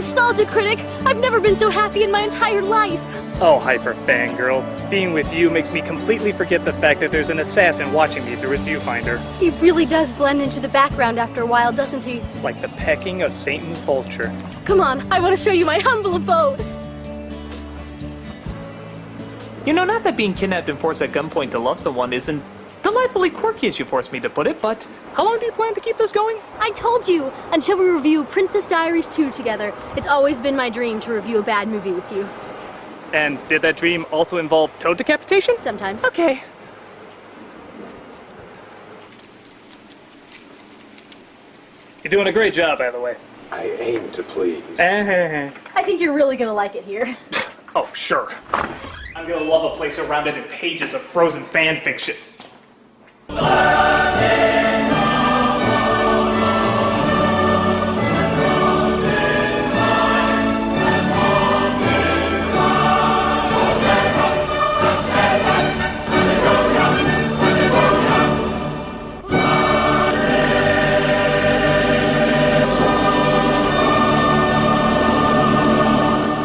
nostalgia, Critic! I've never been so happy in my entire life! Oh, hyper fangirl. Being with you makes me completely forget the fact that there's an assassin watching me through his viewfinder. He really does blend into the background after a while, doesn't he? Like the pecking of Satan's vulture. Come on, I want to show you my humble abode! You know, not that being kidnapped and forced at gunpoint to love someone isn't delightfully quirky as you forced me to put it, but how long do you plan to keep this going? I told you! Until we review Princess Diaries 2 together. It's always been my dream to review a bad movie with you. And did that dream also involve toad decapitation? Sometimes. Okay. You're doing a great job, by the way. I aim to please. I think you're really gonna like it here. Oh, sure. I'm gonna love a place surrounded in pages of frozen fan fiction.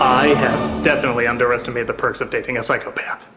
I have definitely underestimated the perks of dating a psychopath.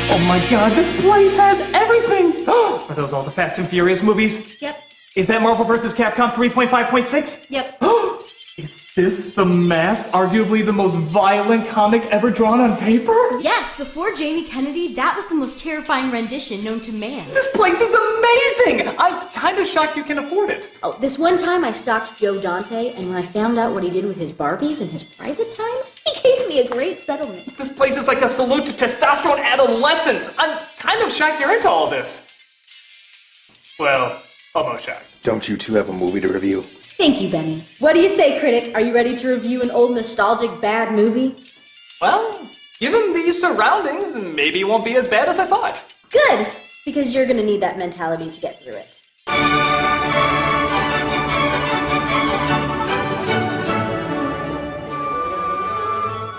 Oh my god, this place has everything! Are those all the Fast and Furious movies? Yep. Is that Marvel vs. Capcom 3.5.6? Yep. Is this The Mask, arguably the most violent comic ever drawn on paper? Yes, before Jamie Kennedy, that was the most terrifying rendition known to man. This place is amazing! I'm kind of shocked you can afford it. Oh, this one time I stalked Joe Dante, and when I found out what he did with his Barbies in his private time, he gave me a great settlement. This place is like a salute to testosterone adolescence. I'm kind of shocked you're into all this. Well, almost shocked. Don't you two have a movie to review? Thank you, Benny. What do you say, Critic? Are you ready to review an old nostalgic bad movie? Well, given these surroundings, maybe it won't be as bad as I thought. Good, because you're gonna need that mentality to get through it.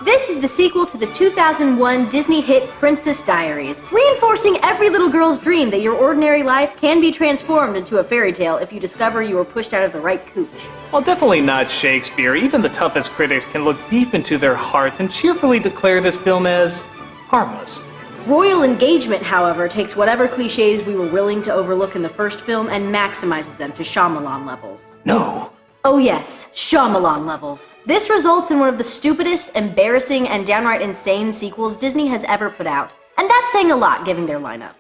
This is the sequel to the 2001 Disney hit Princess Diaries, reinforcing every little girl's dream that your ordinary life can be transformed into a fairy tale if you discover you were pushed out of the right cooch. While definitely not Shakespeare, even the toughest critics can look deep into their hearts and cheerfully declare this film as harmless. Royal Engagement, however, takes whatever cliches we were willing to overlook in the first film and maximizes them to Shyamalan levels. No. Oh yes, Shyamalan levels. This results in one of the stupidest, embarrassing, and downright insane sequels Disney has ever put out. And that's saying a lot, given their lineup.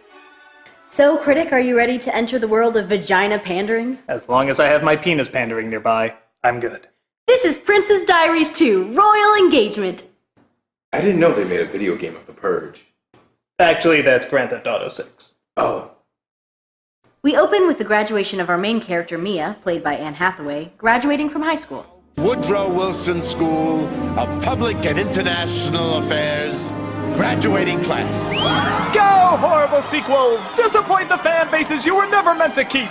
So, Critic, are you ready to enter the world of vagina pandering? As long as I have my penis pandering nearby, I'm good. This is Princess Diaries 2, Royal Engagement. I didn't know they made a video game of The Purge. Actually, that's Grand Theft Auto 6. Oh. We open with the graduation of our main character, Mia, played by Anne Hathaway, graduating from high school. Woodrow Wilson School of Public and International Affairs graduating class. Go, horrible sequels! Disappoint the fan bases you were never meant to keep!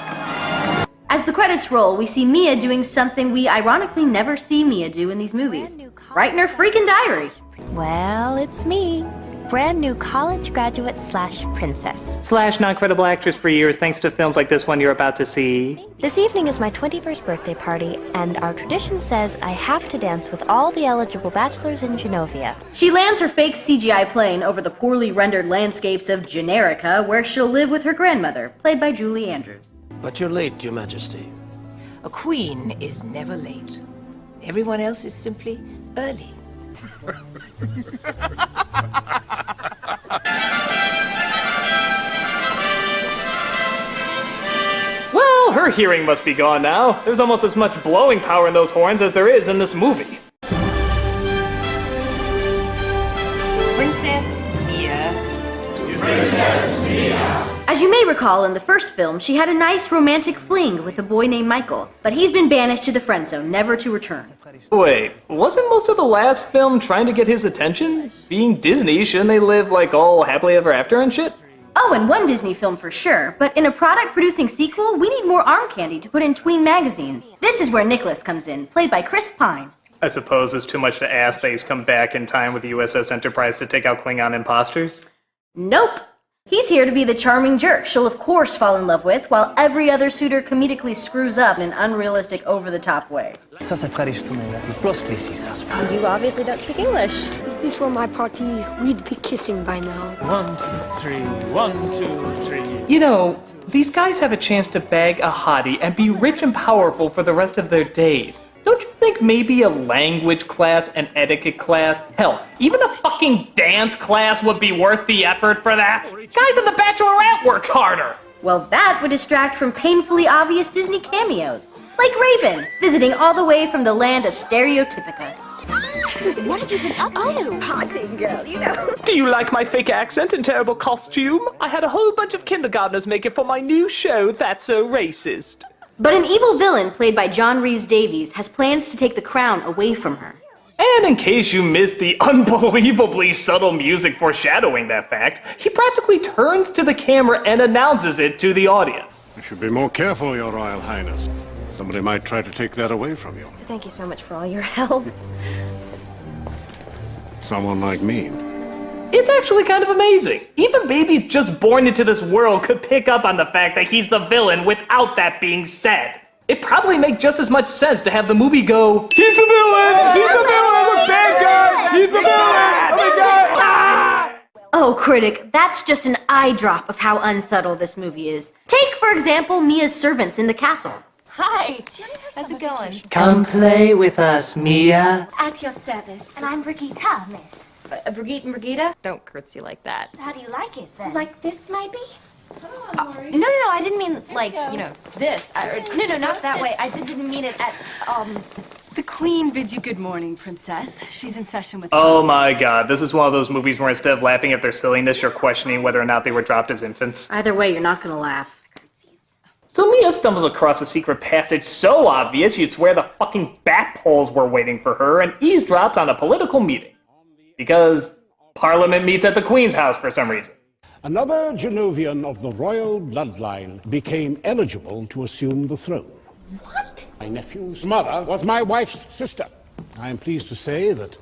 As the credits roll, we see Mia doing something we ironically never see Mia do in these movies. Right in her freaking diary. Well, it's me. Brand new college graduate slash princess. Slash non-credible actress for years thanks to films like this one you're about to see. This evening is my 21st birthday party, and our tradition says I have to dance with all the eligible bachelors in Genovia. She lands her fake CGI plane over the poorly rendered landscapes of Generica, where she'll live with her grandmother, played by Julie Andrews. But you're late, Your Majesty. A queen is never late. Everyone else is simply early. Well, her hearing must be gone now. There's almost as much blowing power in those horns as there is in this movie. Princess Mia. Princess Mia. As you may recall, in the first film, she had a nice romantic fling with a boy named Michael, but he's been banished to the friend zone, never to return. Wait, wasn't most of the last film trying to get his attention? Being Disney, shouldn't they live like all happily ever after and shit? Oh, in one Disney film for sure, but in a product-producing sequel, we need more arm candy to put in tween magazines. This is where Nicholas comes in, played by Chris Pine. I suppose it's too much to ask that he's come back in time with the USS Enterprise to take out Klingon imposters? Nope. He's here to be the charming jerk she'll of course fall in love with, while every other suitor comedically screws up in an unrealistic, over-the-top way. You obviously don't speak English. If this were my party, we'd be kissing by now. 1, 2, 3, 1, 2, 3. You know, these guys have a chance to bag a hottie and be rich and powerful for the rest of their days. Don't you think maybe a language class, an etiquette class, hell, even a fucking dance class would be worth the effort for that? Guys in The Bachelorette worked harder! Well, that would distract from painfully obvious Disney cameos. Like Raven, visiting all the way from the land of Stereotypica. What have you been up to? Partying, girl, you know. Do you like my fake accent and terrible costume? I had a whole bunch of kindergartners make it for my new show, That's So Racist. But an evil villain played by John Rhys-Davies has plans to take the crown away from her. And in case you missed the unbelievably subtle music foreshadowing that fact, he practically turns to the camera and announces it to the audience. You should be more careful, Your Royal Highness. Somebody might try to take that away from you. Thank you so much for all your help. Someone like me. It's actually kind of amazing. Even babies just born into this world could pick up on the fact that he's the villain without that being said. It'd probably make just as much sense to have the movie go, he's the villain! He's the villain! The bad guy! He's the villain! Oh my god! Ah! Oh, Critic, that's just an eye drop of how unsubtle this movie is. Take, for example, Mia's servants in the castle. Hi! How's it going? Come play with us, Mia. At your service. And I'm Brigitte, miss. Brigitte and Brigitte? Don't curtsy like that. How do you like it, then? Like this, maybe? No, I didn't mean like, you know, this. No, not that way. I didn't mean it at, The Queen bids you good morning, Princess. She's in session with... Oh my god, this is one of those movies where instead of laughing at their silliness, you're questioning whether or not they were dropped as infants. Either way, you're not gonna laugh. So Mia stumbles across a secret passage so obvious you'd swear the fucking bat poles were waiting for her and eavesdropped on a political meeting. Because Parliament meets at the Queen's house for some reason. Another Genovian of the royal bloodline became eligible to assume the throne. What? My nephew's mother was my wife's sister. I am pleased to say that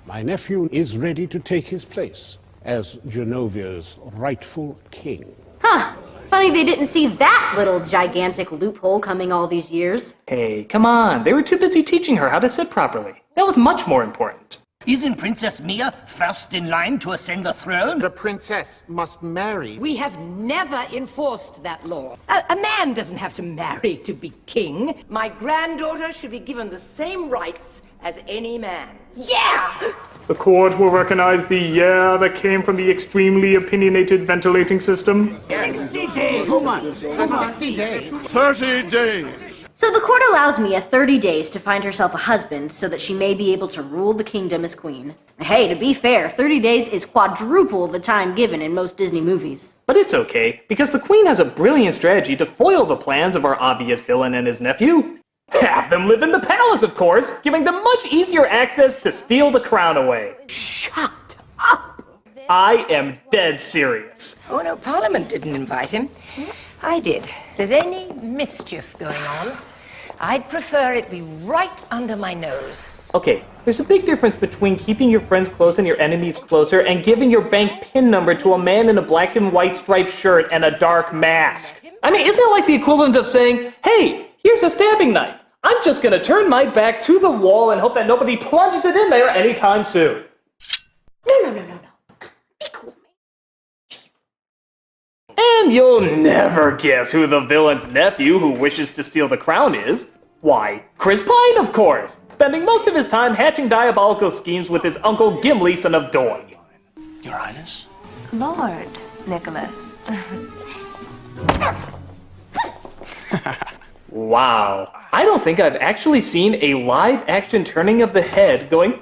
my nephew is ready to take his place as Genovia's rightful king. Huh. Funny they didn't see that little gigantic loophole coming all these years. Hey, come on. They were too busy teaching her how to sit properly. That was much more important. Isn't Princess Mia first in line to ascend the throne? The princess must marry. We have never enforced that law. A man doesn't have to marry to be king. My granddaughter should be given the same rights as any man. Yeah! The court will recognize the yeah that came from the extremely opinionated ventilating system. 60 days! 2 months. 60 days. 30 days. So the court allows Mia 30 days to find herself a husband so that she may be able to rule the kingdom as queen. Hey, to be fair, 30 days is quadruple the time given in most Disney movies. But it's okay, because the Queen has a brilliant strategy to foil the plans of our obvious villain and his nephew. Have them live in the palace, of course, giving them much easier access to steal the crown away. Shut up! I am dead serious. Oh no, Parliament didn't invite him. I did. If there's any mischief going on, I'd prefer it be right under my nose. Okay, there's a big difference between keeping your friends close and your enemies closer and giving your bank PIN number to a man in a black and white striped shirt and a dark mask. I mean, isn't it like the equivalent of saying, hey, here's a stabbing knife. I'm just gonna turn my back to the wall and hope that nobody plunges it in there anytime soon. No. Be cool, man. And you'll never guess who the villain's nephew who wishes to steal the crown is. Why, Chris Pine, of course, spending most of his time hatching diabolical schemes with his uncle Gimli, son of Dorne. Your Highness? Lord Nicholas. Wow, I don't think I've actually seen a live-action turning of the head going,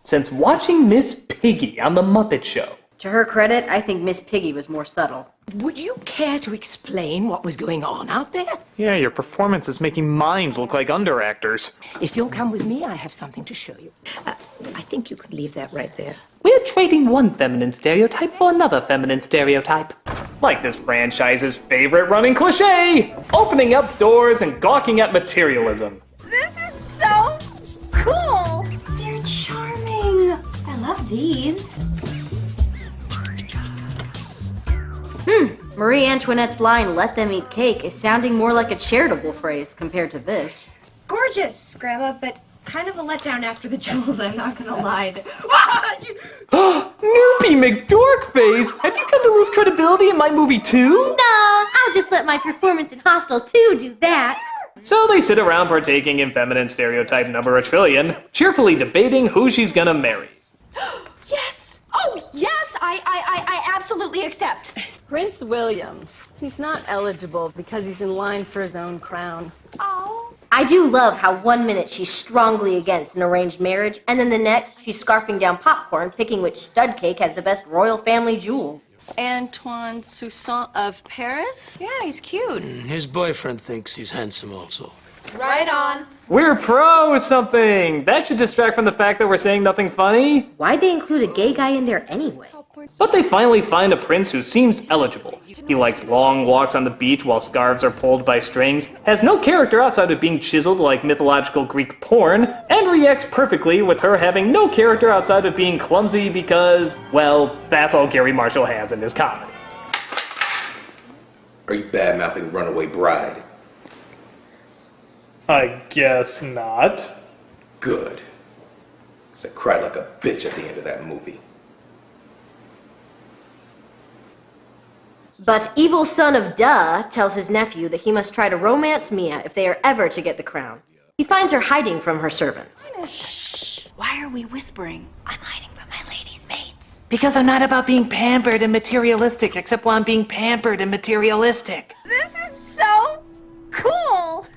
since watching Miss Piggy on The Muppet Show. To her credit, I think Miss Piggy was more subtle. Would you care to explain what was going on out there? Yeah, your performance is making mimes look like underactors. If you'll come with me, I have something to show you. I think you could leave that right there. We're trading one feminine stereotype for another feminine stereotype. Like this franchise's favorite running cliche, opening up doors and gawking at materialism. This is so cool! They're charming. I love these. Marie Antoinette's line, "let them eat cake," is sounding more like a charitable phrase compared to this. Gorgeous, Grandma, but kind of a letdown after the jewels, I'm not gonna lie. Noopy McDorkface! Have you come to lose credibility in my movie too? No, I'll just let my performance in Hostel 2 do that. So they sit around partaking in feminine stereotype number a trillion, cheerfully debating who she's gonna marry. Yes! Oh, yes! I absolutely accept. Prince William. He's not eligible because he's in line for his own crown. Oh. I do love how 1 minute she's strongly against an arranged marriage, and then the next she's scarfing down popcorn, picking which stud cake has the best royal family jewels. Antoine Soussaint of Paris? Yeah, he's cute. His boyfriend thinks he's handsome also. Right on. We're pro something! That should distract from the fact that we're saying nothing funny. Why'd they include a gay guy in there anyway? But they finally find a prince who seems eligible. He likes long walks on the beach while scarves are pulled by strings, has no character outside of being chiseled like mythological Greek porn, and reacts perfectly with her having no character outside of being clumsy because, well, that's all Gary Marshall has in his comedies. Are you bad-mouthing Runaway Bride? I guess not. Good. 'Cause I cried like a bitch at the end of that movie. But evil son of Duh tells his nephew that he must try to romance Mia if they are ever to get the crown. He finds her hiding from her servants. Shh. Why are we whispering? I'm hiding from my ladies' mates. Because I'm not about being pampered and materialistic, except while I'm being pampered and materialistic. This is so cool!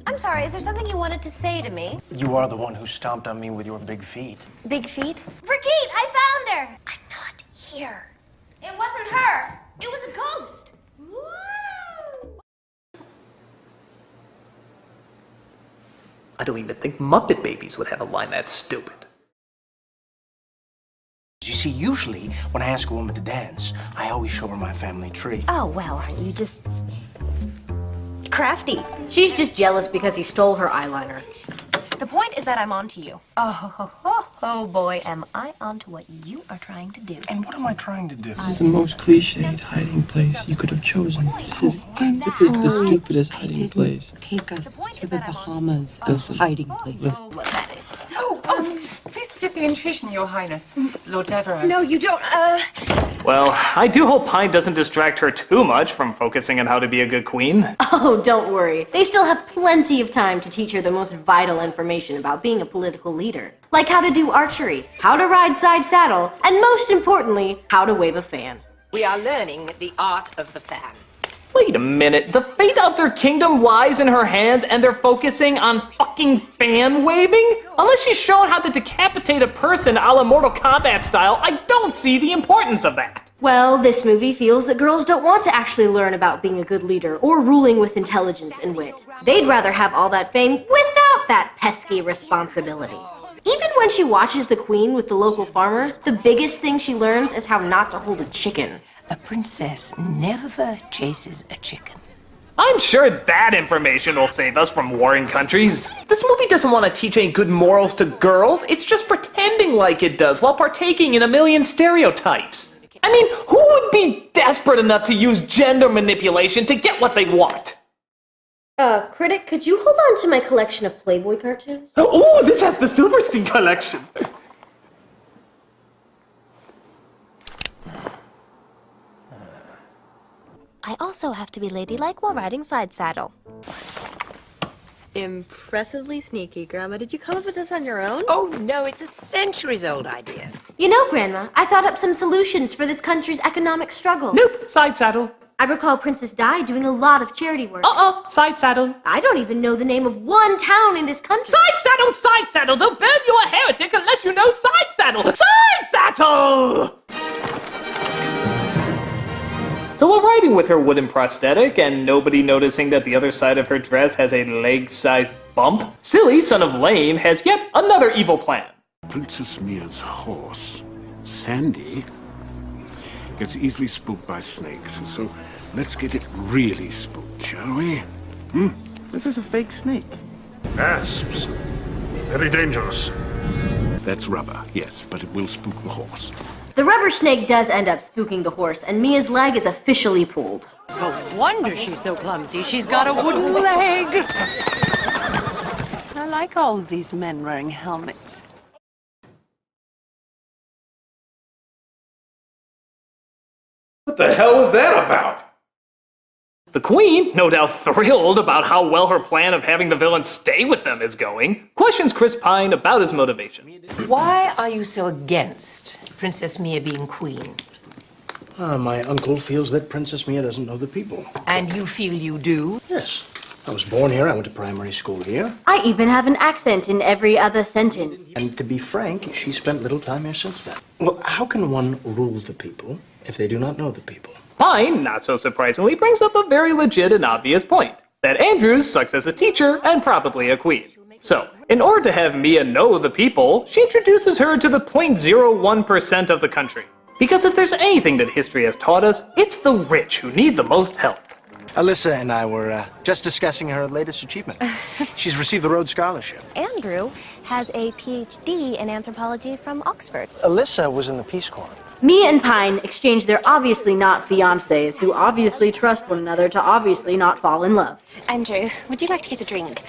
I'm sorry, is there something you wanted to say to me? You are the one who stomped on me with your big feet. Big feet? Brigitte, I found her! I'm not here. It wasn't her. It was a ghost. I don't even think Muppet Babies would have a line that stupid. You see, usually when I ask a woman to dance, I always show her my family tree. Oh, well, aren't you just crafty? She's just jealous because he stole her eyeliner. The point is that I'm onto you. Oh boy, am I onto what you are trying to do. And what am I trying to do? This is the most cliched hiding place you could have chosen. This is the stupidest hiding place. Take us to the Bahamas as hiding place. Please forgive the intrusion, Your Highness. Lord Devereux. No, you don't, Well, I do hope Pine doesn't distract her too much from focusing on how to be a good queen. Oh, don't worry. They still have plenty of time to teach her the most vital information about being a political leader. Like how to do archery, how to ride side saddle, and most importantly, how to wave a fan. We are learning the art of the fan. Wait a minute, the fate of their kingdom lies in her hands and they're focusing on fucking fan waving? Unless she's shown how to decapitate a person a la Mortal Kombat style, I don't see the importance of that. Well, this movie feels that girls don't want to actually learn about being a good leader or ruling with intelligence and wit. They'd rather have all that fame without that pesky responsibility. Even when she watches the queen with the local farmers, the biggest thing she learns is how not to hold a chicken. A princess never chases a chicken. I'm sure that information will save us from warring countries. This movie doesn't want to teach any good morals to girls, it's just pretending like it does while partaking in a million stereotypes. I mean, who would be desperate enough to use gender manipulation to get what they want? Critic, could you hold on to my collection of Playboy cartoons? Oh, this has the Silverstein collection. I also have to be ladylike while riding side saddle. Impressively sneaky, Grandma. Did you come up with this on your own? Oh, no, it's a centuries-old idea. You know, Grandma, I thought up some solutions for this country's economic struggle. Nope, side saddle. I recall Princess Di doing a lot of charity work. Side saddle. I don't even know the name of one town in this country. Side saddle, side saddle! They'll burn you a heretic unless you know side saddle! Side saddle! So while riding with her wooden prosthetic and nobody noticing that the other side of her dress has a leg-sized bump, Silly, son of Lame, has yet another evil plan. Princess Mia's horse, Sandy, gets easily spooked by snakes, so let's get it really spooked, shall we? This is a fake snake. Asps. Very dangerous. That's rubber, yes, but it will spook the horse. The rubber snake does end up spooking the horse, and Mia's leg is officially pulled. No wonder she's so clumsy. She's got a wooden leg. I like all of these men wearing helmets. What the hell was that about? The Queen, no doubt thrilled about how well her plan of having the villain stay with them is going, questions Chris Pine about his motivation. Why are you so against Princess Mia being queen? My uncle feels that Princess Mia doesn't know the people. And you feel you do? Yes. I was born here, I went to primary school here. I even have an accent in every other sentence. And to be frank, she spent little time here since then. Well, how can one rule the people if they do not know the people? Pine, not so surprisingly, brings up a very legit and obvious point, that Andrews sucks as a teacher and probably a queen. So, in order to have Mia know the people, she introduces her to the 0.01% of the country. Because if there's anything that history has taught us, it's the rich who need the most help. Alyssa and I were just discussing her latest achievement. She's received the Rhodes Scholarship. Andrew has a PhD in anthropology from Oxford. Alyssa was in the Peace Corps. Mia and Pine exchange their obviously not fiancés who obviously trust one another to obviously not fall in love. Andrew, would you like to get a drink?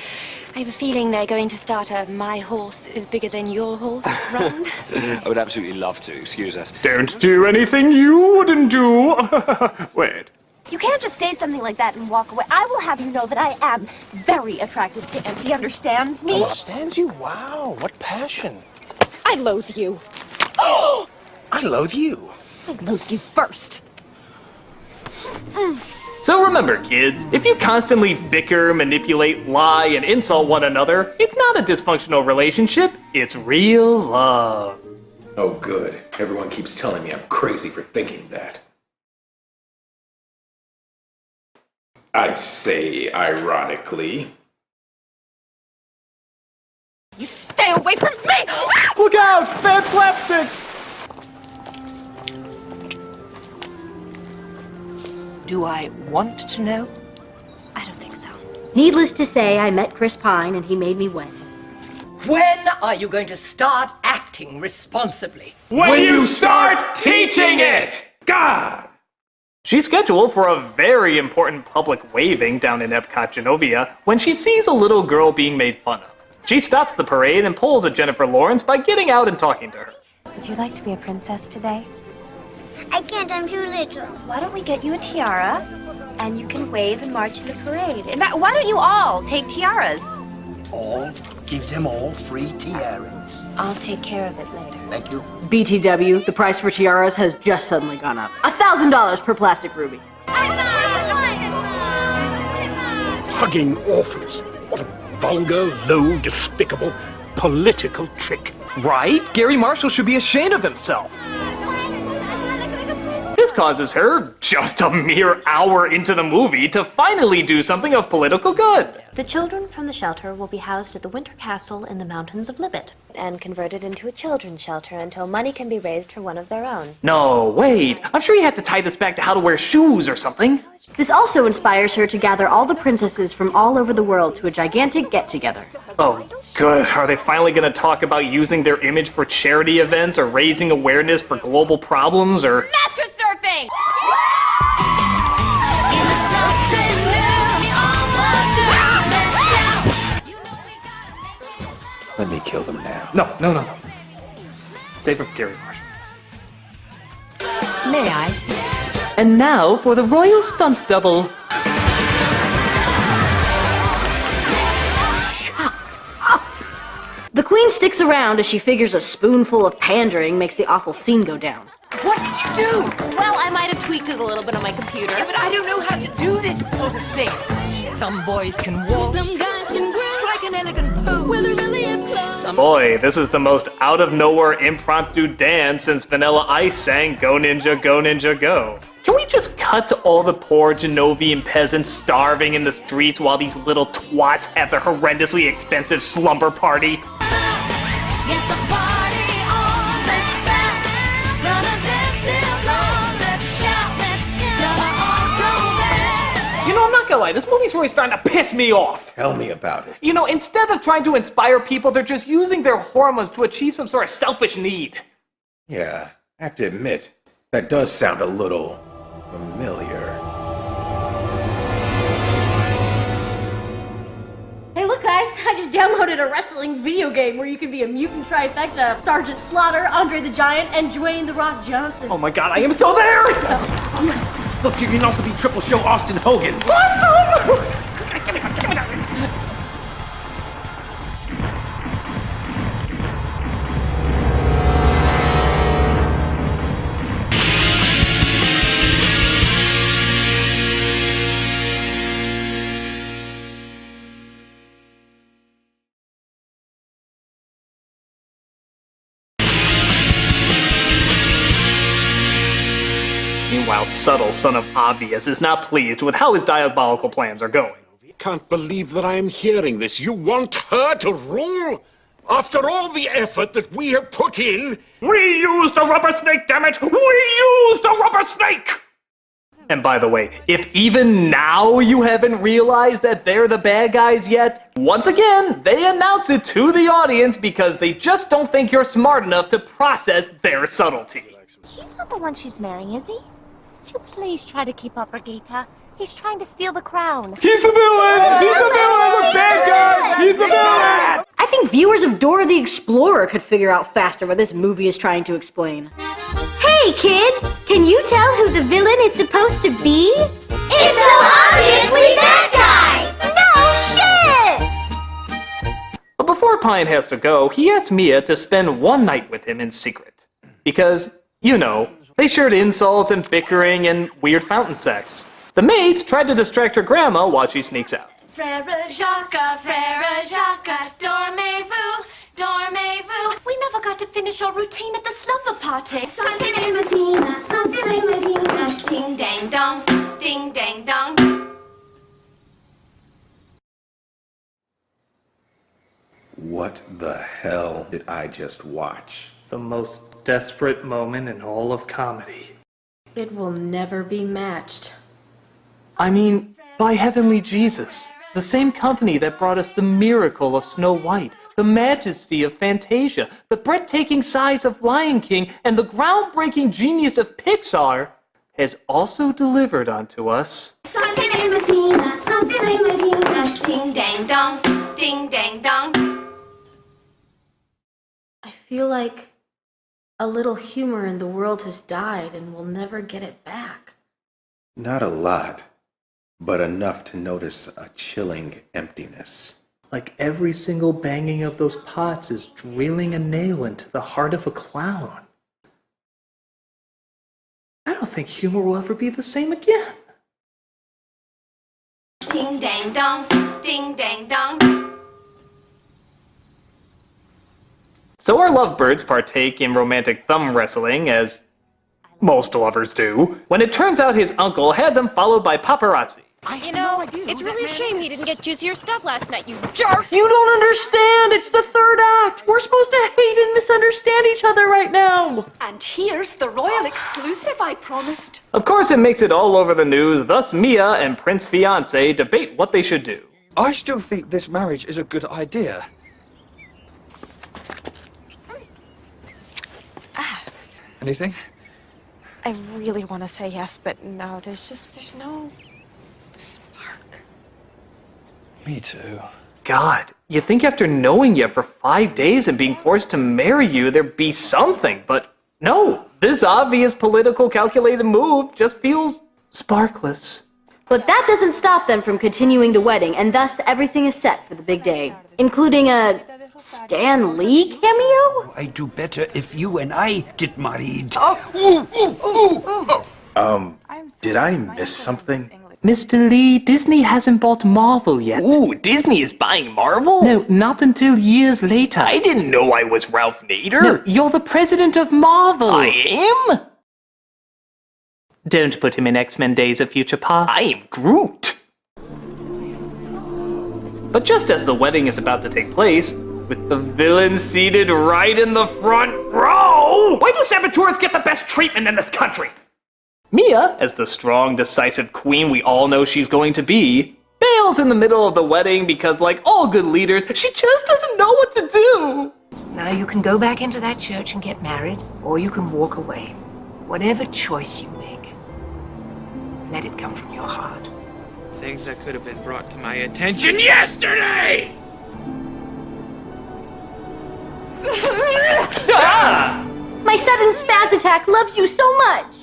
I have a feeling they're going to start a "my horse is bigger than your horse" run. I would absolutely love to, excuse us. Don't do anything you wouldn't do. Wait. You can't just say something like that and walk away. I will have you know that I am very attracted to him. He understands me. Understands you? Wow, what passion. I loathe you. I loathe you. I loathe you first. So remember, kids, if you constantly bicker, manipulate, lie, and insult one another, it's not a dysfunctional relationship, it's real love. Oh, good. Everyone keeps telling me I'm crazy for thinking that. I say ironically. You stay away from me! Look out! Bad slapstick! Do I want to know? I don't think so. Needless to say, I met Chris Pine and he made me wed. When are you going to start acting responsibly? When you start teaching it! God! She's scheduled for a very important public waving down in Epcot, Genovia, when she sees a little girl being made fun of. She stops the parade and pulls at Jennifer Lawrence by getting out and talking to her. Would you like to be a princess today? I can't, I'm too little. Why don't we get you a tiara, and you can wave and march in the parade? In fact, why don't you all take tiaras? All? Give them all free tiaras. I'll take care of it later. Thank you. BTW, the price for tiaras has just suddenly gone up. $1,000 per plastic ruby. Hugging orphans. What a vulgar, low, despicable, political trick. Right? Gary Marshall should be ashamed of himself. This causes her, just a mere hour into the movie, to finally do something of political good. The children from the shelter will be housed at the Winter Castle in the mountains of Libet and converted into a children's shelter until money can be raised for one of their own. No, wait. I'm sure you had to tie this back to how to wear shoes or something. This also inspires her to gather all the princesses from all over the world to a gigantic get-together. Oh, good. Are they finally going to talk about using their image for charity events or raising awareness for global problems or... Mattress surfing! Let me kill them now. No. Save her for Gary Marshall. May I? And now for the royal stunt double. The queen sticks around as she figures a spoonful of pandering makes the awful scene go down. What did you do? Well, I might have tweaked it a little bit on my computer. Yeah, but I don't know how to do this sort of thing. Some boys can walk. Some guys can strike an elegant pose with a really applause. Boy, this is the most out-of-nowhere impromptu dance since Vanilla Ice sang Go Ninja, Go Ninja, Go. Can we just cut to all the poor Genovian peasants starving in the streets while these little twats have their horrendously expensive slumber party? You know, I'm not gonna lie, this movie's really starting to piss me off. Tell me about it. You know, instead of trying to inspire people, they're just using their hormones to achieve some sort of selfish need. Yeah, I have to admit, that does sound a little familiar. Hey, look, guys, I just downloaded a wrestling video game where you can be a mutant trifecta of Sergeant Slaughter, Andre the Giant, and Dwayne The Rock Johnson. Oh my god, I am so there! Look, you can also be Triple Show Austin Hogan. Awesome! Meanwhile, subtle son of obvious is not pleased with how his diabolical plans are going. Can't believe that I am hearing this. You want her to rule? After all the effort that we have put in? We used a rubber snake, damn it! We used a rubber snake! And by the way, if even now you haven't realized that they're the bad guys yet, once again, they announce it to the audience because they just don't think you're smart enough to process their subtlety. He's not the one she's marrying, is he? Would you please try to keep up, Brigitte? He's trying to steal the crown. He's the villain! He's the villain! The bad guy! He's the villain! I think viewers of Dora the Explorer could figure out faster what this movie is trying to explain. Hey, kids! Can you tell who the villain is supposed to be? It's so obviously that guy! No shit! But before Pine has to go, he asks Mia to spend one night with him in secret. Because, you know, they shared insults and bickering and weird fountain sex. The maids tried to distract her grandma while she sneaks out. Frère Jacques, dormez-vous, dormez-vous. We never got to finish our routine at the slumber party. Something in Medina, something in Medina. Ding dang dong, ding dang dong. What the hell did I just watch? The most desperate moment in all of comedy. It will never be matched. I mean, by heavenly Jesus, the same company that brought us the miracle of Snow White, the majesty of Fantasia, the breathtaking size of Lion King, and the groundbreaking genius of Pixar, has also delivered unto us Something in Medina, something in Medina. Ding dang dong, ding dang dong. I feel like a little humor in the world has died and we'll never get it back. Not a lot, but enough to notice a chilling emptiness. Like every single banging of those pots is drilling a nail into the heart of a clown. I don't think humor will ever be the same again. Ding dang dong, ding dang dong. So our lovebirds partake in romantic thumb wrestling, as most lovers do, when it turns out his uncle had them followed by paparazzi. You know, it's really a shame he didn't get juicier stuff last night, you jerk! You don't understand! It's the third act! We're supposed to hate and misunderstand each other right now! And here's the royal exclusive I promised. Of course it makes it all over the news, thus Mia and Prince Fiancé debate what they should do. I still think this marriage is a good idea. Anything? I really want to say yes, but no, there's no spark. Me too. God, you'd think after knowing you for 5 days and being forced to marry you, there'd be something, but no. This obvious political calculated move just feels sparkless. But that doesn't stop them from continuing the wedding, and thus everything is set for the big day, including a Stan Lee cameo? I do better if you and I get married. Did I miss something? Mr. Lee, Disney hasn't bought Marvel yet. Ooh, Disney is buying Marvel? No, not until years later. I didn't know I was Ralph Nader. No, you're the president of Marvel. I am? Don't put him in X-Men Days of Future Past. I am Groot. But just as the wedding is about to take place, with the villain seated right in the front row, Why do saboteurs get the best treatment in this country? Mia, as the strong, decisive queen we all know she's going to be, bails in the middle of the wedding because, like all good leaders, she just doesn't know what to do. Now you can go back into that church and get married, or you can walk away. Whatever choice you make, let it come from your heart. Things that could have been brought to my attention yesterday! My sudden spaz attack loves you so much!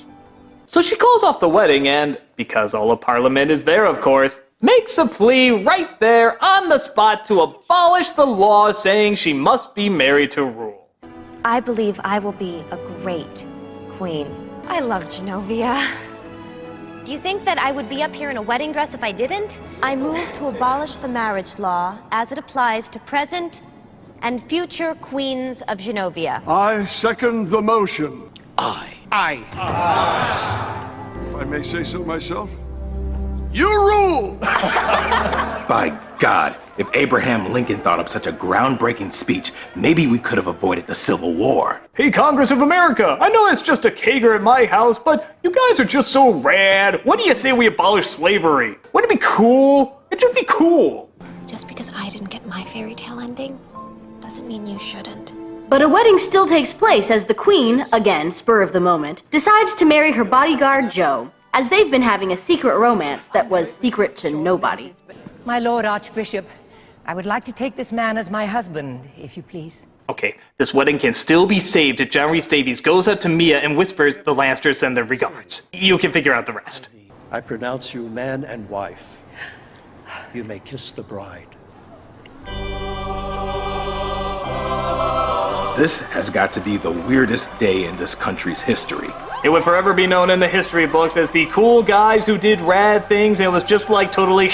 So she calls off the wedding and, because all of Parliament is there of course, makes a plea right there on the spot to abolish the law saying she must be married to rule. I believe I will be a great queen. I love Genovia. Do you think that I would be up here in a wedding dress if I didn't? I move to abolish the marriage law as it applies to present and future queens of Genovia. I second the motion. Aye. If I may say so myself, you rule! By God, if Abraham Lincoln thought up such a groundbreaking speech, maybe we could have avoided the Civil War. Hey, Congress of America, I know it's just a kegger at my house, but you guys are just so rad. What do you say we abolish slavery? Wouldn't it be cool? It'd just be cool. Just because I didn't get my fairy tale ending doesn't mean you shouldn't. But a wedding still takes place as the queen, again, spur of the moment, decides to marry her bodyguard Joe, as they've been having a secret romance that was secret to nobody. My Lord Archbishop, I would like to take this man as my husband, if you please. Okay, this wedding can still be saved if John Rhys Davies goes up to Mia and whispers the Lannisters send their regards. You can figure out the rest. I pronounce you man and wife. You may kiss the bride. This has got to be the weirdest day in this country's history. It would forever be known in the history books as the cool guys who did rad things and it was just like totally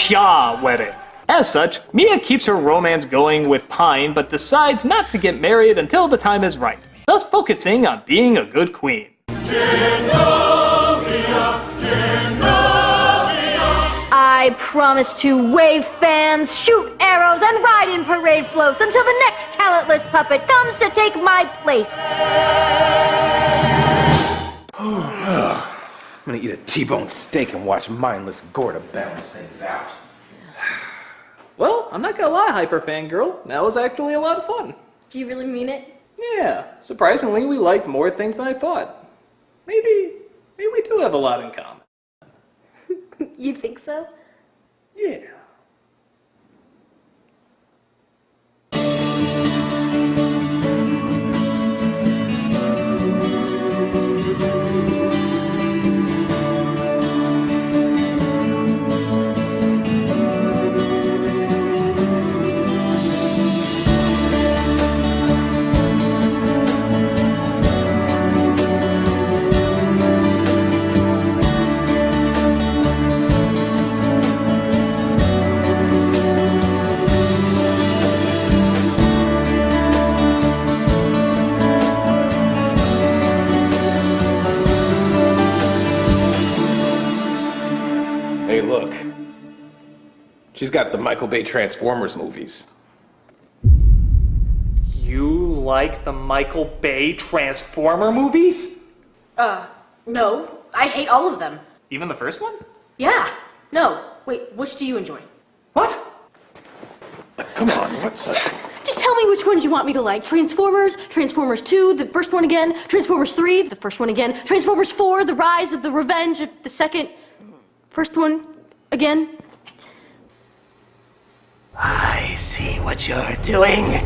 wedding. As such, Mia keeps her romance going with Pine but decides not to get married until the time is right, thus focusing on being a good queen. I promise to wave fans, shoot arrows, and ride in parade floats until the next talentless puppet comes to take my place. I'm gonna eat a T-bone steak and watch mindless Gorda balance things out. Well, I'm not gonna lie, Hyperfangirl. That was actually a lot of fun. Do you really mean it? Yeah, surprisingly, we liked more things than I thought. Maybe we do have a lot in common. You think so? Yeah. Hey, look. She's got the Michael Bay Transformers movies. You like the Michael Bay Transformer movies? No. I hate all of them. Even the first one? Yeah. No. Wait, which do you enjoy? What? Come on, what's that? Just tell me which ones you want me to like. Transformers, Transformers 2, the first one again, Transformers 3, the first one again, Transformers 4, The Rise of the Revenge of the second, first one again. I see what you're doing.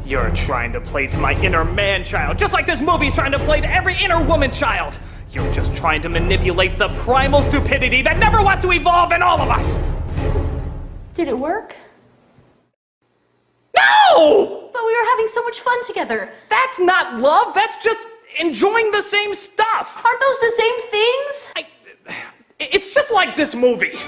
You're trying to play to my inner man-child, just like this movie's trying to play to every inner woman-child. You're just trying to manipulate the primal stupidity that never wants to evolve in all of us. Did it work? No! But we were having so much fun together. That's not love, that's just enjoying the same stuff. Aren't those the same things? It's just like this movie.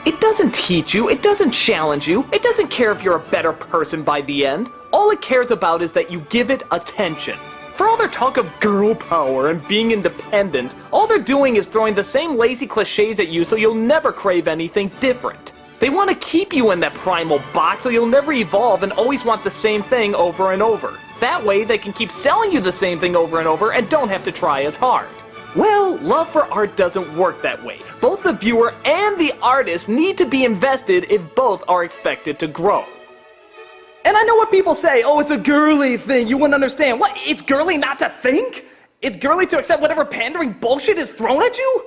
It doesn't teach you, it doesn't challenge you, it doesn't care if you're a better person by the end. All it cares about is that you give it attention. For all their talk of girl power and being independent, all they're doing is throwing the same lazy cliches at you so you'll never crave anything different. They want to keep you in that primal box so you'll never evolve and always want the same thing over and over. That way they can keep selling you the same thing over and over and don't have to try as hard. Well, love for art doesn't work that way. Both the viewer and the artist need to be invested if both are expected to grow. And I know what people say, oh, it's a girly thing, you wouldn't understand. What, it's girly not to think? It's girly to accept whatever pandering bullshit is thrown at you?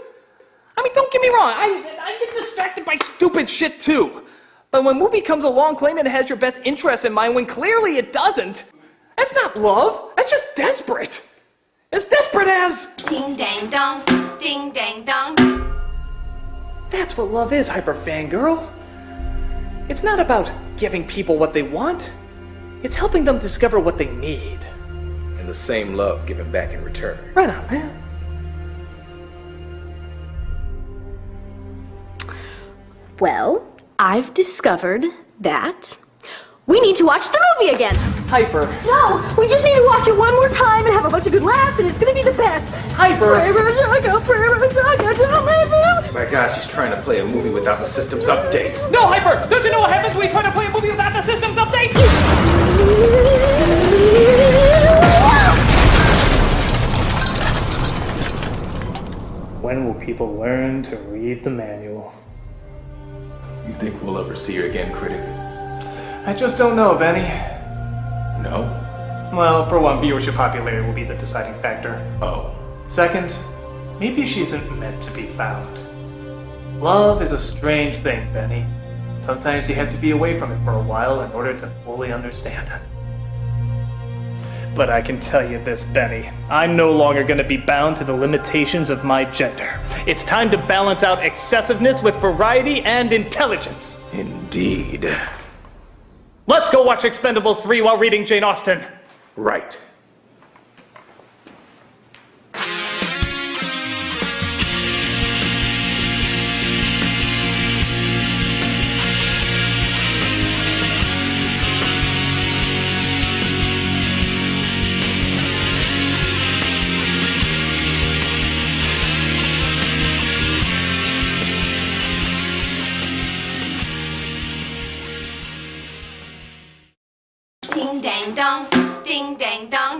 I mean, don't get me wrong, I get distracted by stupid shit too. But when a movie comes along claiming it has your best interest in mind when clearly it doesn't, that's not love, that's just desperate. As desperate as... Ding dang dong, ding dang dong. That's what love is, hyper fangirl. It's not about giving people what they want. It's helping them discover what they need. And the same love given back in return. Right on, man. Well, I've discovered that we need to watch the movie again. Hyper. No, we just need to watch it one more time and have a bunch of good laughs, and it's gonna be the best. Hyper. My gosh, he's trying to play a movie without a systems update. No, Hyper! Don't you know what happens when we try to play a movie without the systems update? When will people learn to read the manual? You think we'll ever see her again, Critic? I just don't know, Benny. No? Well, for one, viewership popularity will be the deciding factor. Oh. Second, maybe she isn't meant to be found. Love is a strange thing, Benny. Sometimes you have to be away from it for a while in order to fully understand it. But I can tell you this, Benny. I'm no longer going to be bound to the limitations of my gender. It's time to balance out excessiveness with variety and intelligence. Indeed. Let's go watch Expendables 3 while reading Jane Austen. Right. Ding dang dong, ding dang dong.